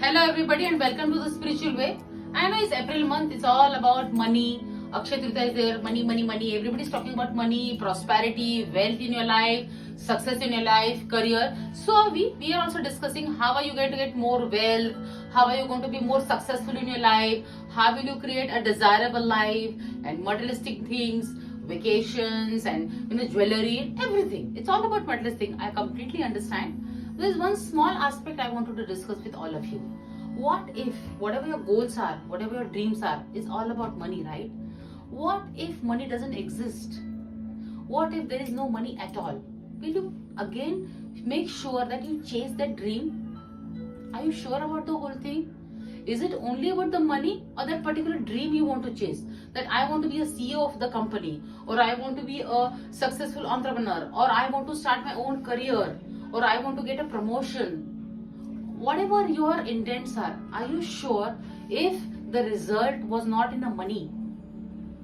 Hello everybody and welcome to the spiritual way. I know it's April month, it's all about money. Akshay Tritiya is there, money, money, money. Everybody's talking about money, prosperity, wealth in your life, success in your life, career. So we are also discussing how are you going to get more wealth, how are you going to be more successful in your life, how will you create a desirable life and materialistic things, vacations and jewelry and everything. It's all about materialistic. I completely understand. There's one small aspect I wanted to discuss with all of you. What if whatever your goals are, whatever your dreams are, is all about money, right? What if money doesn't exist? What if there is no money at all? Will you again make sure that you chase that dream? Are you sure about the whole thing? Is it only about the money or that particular dream you want to chase? That I want to be a CEO of the company, or I want to be a successful entrepreneur, or I want to start my own career, or I want to get a promotion. Whatever your intents are you sure if the result was not in the money?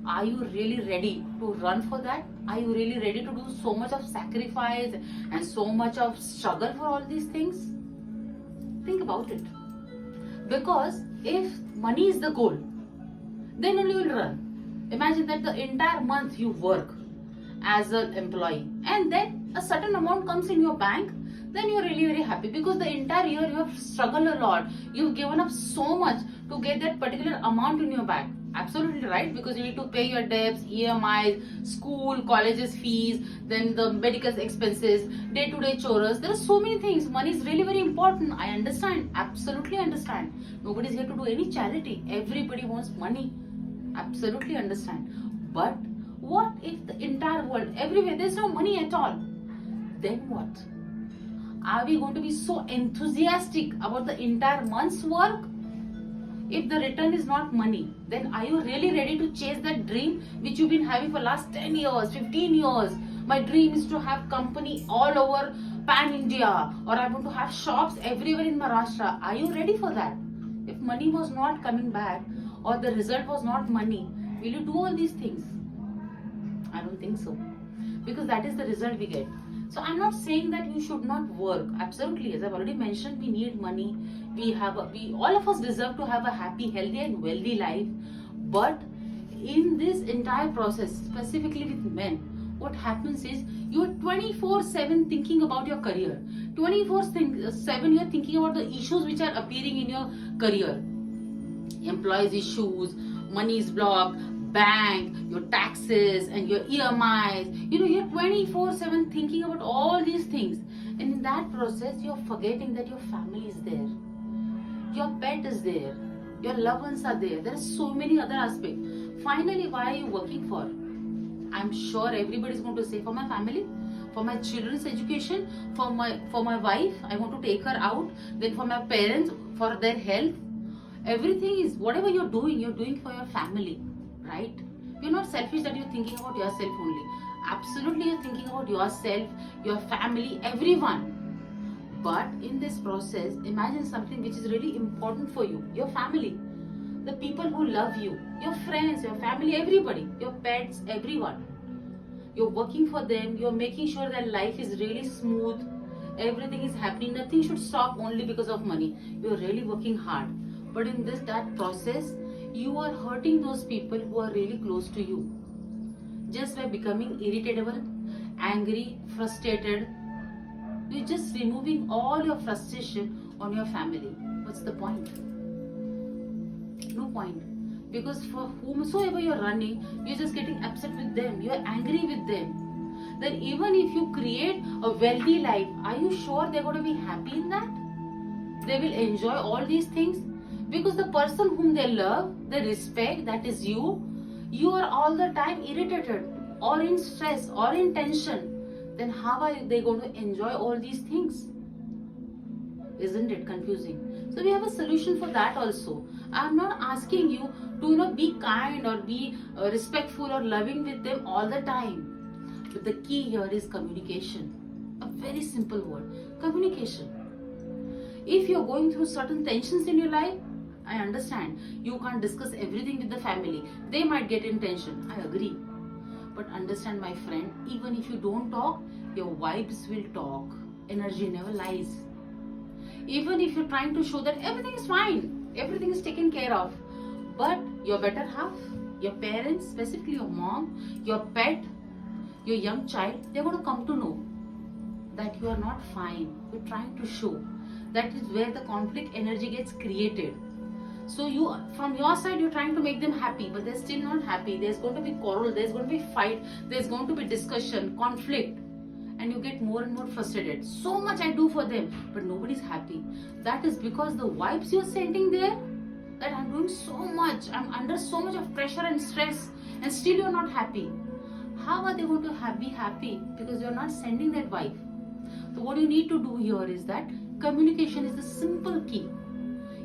Are you really ready to run for that? Are you really ready to do so much of sacrifice and so much of struggle for all these things? Think about it. Because if money is the goal, then only you'll run. Imagine that the entire month you work as an employee and then a certain amount comes in your bank, then you're really very happy because the entire year you have struggled a lot. You've given up so much to get that particular amount in your bank. Absolutely right, because you need to pay your debts, EMIs, school, colleges fees, then the medical expenses, day-to-day chores. There are so many things. Money is really very important. I understand. Absolutely understand. Nobody's here to do any charity. Everybody wants money. Absolutely understand. But what if the entire world, everywhere, there's no money at all? Then what? Are we going to be so enthusiastic about the entire month's work? If the return is not money, then are you really ready to chase that dream which you've been having for last 10 years, 15 years? My dream is to have company all over pan India, or I want to have shops everywhere in Maharashtra. Are you ready for that? If money was not coming back or the result was not money, will you do all these things? I don't think so. Because that is the result we get. So I'm not saying that you should not work. Absolutely, as I've already mentioned, we need money. We all of us deserve to have a happy, healthy, and wealthy life. But in this entire process, specifically with men, what happens is you're 24/7 thinking about your career. 24/7 you're thinking about the issues which are appearing in your career. Employees issues, money is blocked, bank, your taxes and your EMIs. You're 24/7 thinking about all these things. And in that process, you're forgetting that your family is there. Your pet is there. Your loved ones are there. There are so many other aspects. Finally, why are you working for? I'm sure everybody is going to say, for my family, for my children's education, for my wife, I want to take her out, then for my parents, for their health. Everything is, whatever you're doing for your family, right? You're not selfish that you're thinking about yourself only. Absolutely, you're thinking about yourself, your family, everyone. But in this process, imagine something which is really important for you, your family, the people who love you, your friends, your family, everybody, your pets, everyone. You're working for them, you're making sure that life is really smooth, everything is happening, nothing should stop only because of money. You're really working hard. But in that process, you are hurting those people who are really close to you. Just by becoming irritable, angry, frustrated, you're just removing all your frustration on your family. What's the point? No point. Because for whomsoever you're running, you're just getting upset with them, you're angry with them. Then even if you create a wealthy life, are you sure they're going to be happy in that? They will enjoy all these things? Because the person whom they love, they respect, that is you are all the time irritated or in stress or in tension. Then how are they going to enjoy all these things? Isn't it confusing? So we have a solution for that also. I'm not asking you to be kind or be respectful or loving with them all the time. But the key here is communication. A very simple word. Communication. If you're going through certain tensions in your life, I understand you can't discuss everything with the family. They might get in tension. I agree. But understand, my friend, even if you don't talk, your vibes will talk. Energy never lies. Even if you're trying to show that everything is fine, everything is taken care of, but your better half, your parents, specifically your mom, your pet, your young child, they're going to come to know that you are not fine. You're trying to show. That is where the conflict energy gets created. So you, from your side, you're trying to make them happy, but they're still not happy. There's going to be quarrel, there's going to be fight, there's going to be discussion, conflict, and you get more and more frustrated. So much I do for them, but nobody's happy. That is because the vibes you're sending there, that I'm doing so much, I'm under so much of pressure and stress, and still you're not happy. How are they going to be happy? Because you're not sending that vibe. So what you need to do here is that communication is the simple key.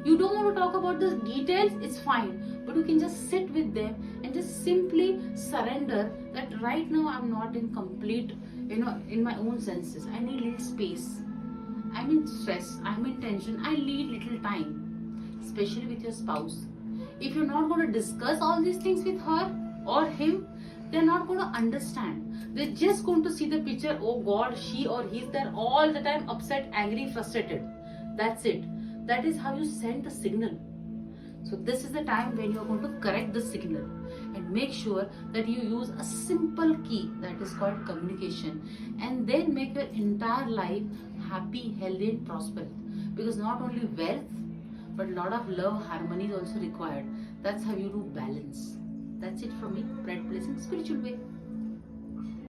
You don't want to talk about the details, it's fine, but you can just sit with them and just simply surrender that right now I'm not in complete, in my own senses. I need little space. I'm in stress, I'm in tension, I need little time, especially with your spouse. If you're not going to discuss all these things with her or him, they're not going to understand. They're just going to see the picture, oh God, she or he's there all the time, upset, angry, frustrated. That's it. That is how you send a signal. So this is the time when you're going to correct the signal and make sure that you use a simple key that is called communication, and then make your entire life happy, healthy and prosperous. Because not only wealth, but a lot of love, harmony is also required. That's how you do balance. That's it from me, Bright Blessing Spiritual Way.